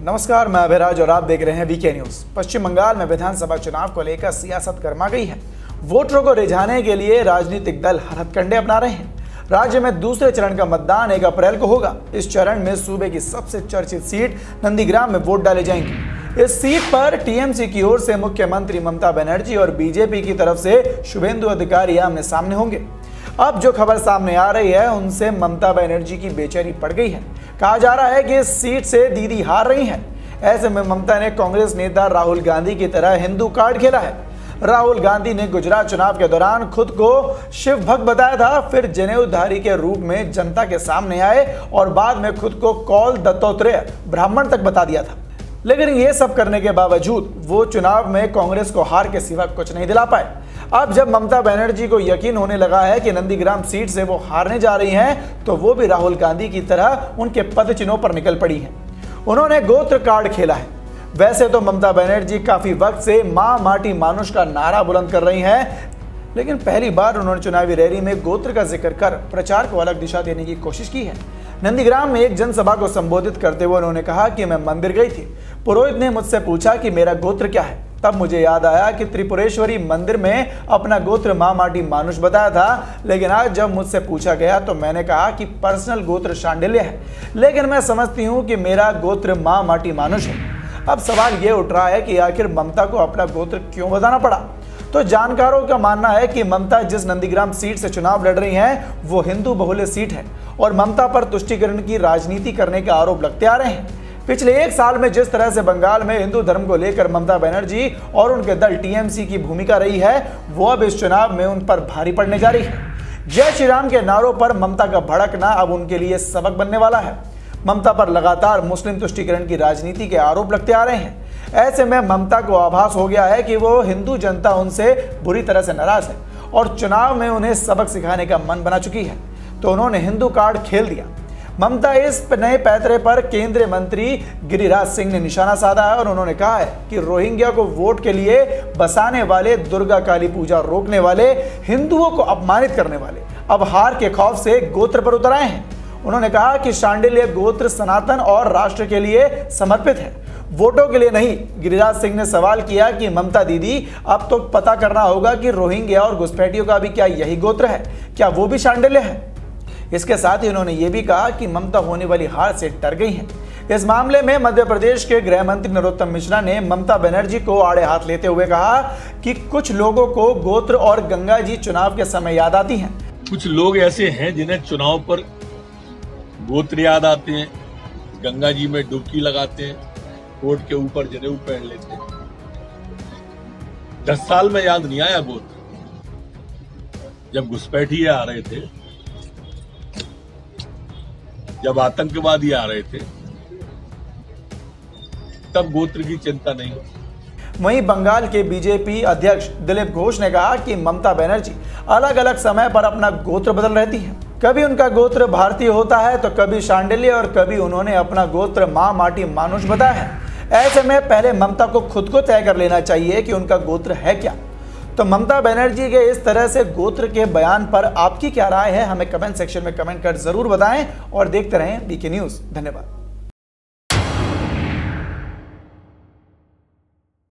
नमस्कार, मैं अभिराज और आप देख रहे हैं वीके न्यूज। पश्चिम बंगाल में विधानसभा चुनाव को लेकर सियासत गर्मा गई है। वोटरों को रिझाने के लिए राजनीतिक दल हथकंडे अपना रहे हैं। राज्य में दूसरे चरण का मतदान 1 अप्रैल को होगा। इस चरण में सूबे की सबसे चर्चित सीट नंदीग्राम में वोट डाले जाएंगे। इस सीट पर टीएमसी की ओर से मुख्यमंत्री ममता बनर्जी और बीजेपी की तरफ से शुभेंदु अधिकारी आमने सामने होंगे। अब जो खबर सामने आ रही है उनसे ममता बनर्जी की बेचैनी पड़ गई है। कहा जा रहा है कि इस सीट से दीदी हार रही हैं। ऐसे में ममता ने कांग्रेस नेता राहुल गांधी की तरह हिंदू कार्ड खेला है। राहुल गांधी ने गुजरात चुनाव के दौरान खुद को शिव भक्त बताया था, फिर जनेऊधारी के रूप में जनता के सामने आए और बाद में खुद को कौल दत्तात्रेय ब्राह्मण तक बता दिया था। लेकिन ये सब करने के बावजूद वो चुनाव में कांग्रेस को हार के सिवा कुछ नहीं दिला पाए। अब जब ममता बनर्जी को यकीन होने लगा है कि नंदीग्राम सीट से वो हारने जा रही हैं, तो वो भी राहुल गांधी की तरह उनके पद चिन्हों पर निकल पड़ी हैं। उन्होंने गोत्र कार्ड खेला है। वैसे तो ममता बनर्जी काफी वक्त से मां माटी मानुष का नारा बुलंद कर रही हैं, लेकिन पहली बार उन्होंने चुनावी रैली में गोत्र का जिक्र कर प्रचार को अलग दिशा देने की कोशिश की है। नंदीग्राम में एक जनसभा को संबोधित करते हुए उन्होंने कहा कि मैं मंदिर गई थी, पुरोहित ने मुझसे पूछा कि मेरा गोत्र क्या है। तब मुझे याद आया कि त्रिपुरेश्वरी मंदिर में अपना गोत्र मां माटी मानुष बताया था, लेकिन आज जब मुझसे पूछा गया तो मैंने कहा कि पर्सनल गोत्र शांडिल्य है, लेकिन मैं समझती हूँ कि मेरा गोत्र मां माटी मानुष है। अब सवाल ये उठ रहा है कि आखिर ममता को अपना गोत्र क्यों बताना पड़ा। तो जानकारों का मानना है कि ममता जिस नंदीग्राम सीट से चुनाव लड़ रही हैं वो हिंदू बहुल्य सीट है और ममता पर तुष्टीकरण की राजनीति करने के आरोप लगते आ रहे हैं। पिछले 1 साल में जिस तरह से बंगाल में हिंदू धर्म को लेकर ममता बनर्जी और उनके दल टीएमसी की भूमिका रही है, वो अब इस चुनाव में उन पर भारी पड़ने जा रही है। जय श्री राम के नारों पर ममता का भड़कना अब उनके लिए सबक बनने वाला है। ममता पर लगातार मुस्लिम तुष्टीकरण की राजनीति के आरोप लगते आ रहे हैं। ऐसे में ममता को आभास हो गया है कि वो हिंदू जनता उनसे बुरी तरह से नाराज है और चुनाव में उन्हें सबक सिखाने का मन बना चुकी है, तो उन्होंने हिंदू कार्ड खेल दिया। ममता इस नए पैतरे पर केंद्रीय मंत्री गिरिराज सिंह ने निशाना साधा है और उन्होंने कहा है कि रोहिंग्या को वोट के लिए बसाने वाले, दुर्गा काली पूजा रोकने वाले, हिंदुओं को अपमानित करने वाले अब हार के खौफ से गोत्र पर उतर आए हैं। उन्होंने कहा कि शांडिल्य गोत्र सनातन और राष्ट्र के लिए समर्पित है, वोटों के लिए नहीं। गिरिराज सिंह ने सवाल किया कि ममता दीदी, अब तो पता करना होगा कि रोहिंग्या और घुसपैठियों का भी क्या यही गोत्र है, क्या वो भी शांडिल्य है। इसके साथ ही उन्होंने ये भी कहा कि ममता होने वाली हार से डर गई हैं। इस मामले में मध्य प्रदेश के गृह मंत्री नरोत्तम मिश्रा ने ममता बनर्जी को आड़े हाथ लेते हुए कहा कि कुछ लोगों को गोत्र और गंगा जी चुनाव के समय याद आती हैं। कुछ लोग ऐसे हैं जिन्हें चुनाव पर गोत्र याद आते हैं, गंगा जी में डुबकी लगाते हैं, कोट के ऊपर जनेऊ पहन लेते हैं। 10 साल में याद नहीं आया गोत्र। जब घुसपैठिए आ रहे थे, जब आतंकवादी आ रहे थे, तब गोत्र की चिंता नहीं। वहीं बंगाल के बीजेपी अध्यक्ष दिलीप घोष ने कहा कि ममता बनर्जी अलग अलग समय पर अपना गोत्र बदल रहती है। कभी उनका गोत्र भारतीय होता है तो कभी शांडिल्य और कभी उन्होंने अपना गोत्र मां माटी मानुष बताया है। ऐसे में पहले ममता को खुद को तय कर लेना चाहिए कि उनका गोत्र है क्या। तो ममता बनर्जी के इस तरह से गोत्र के बयान पर आपकी क्या राय है, हमें कमेंट सेक्शन में कमेंट कर जरूर बताएं और देखते रहें वीके न्यूज। धन्यवाद।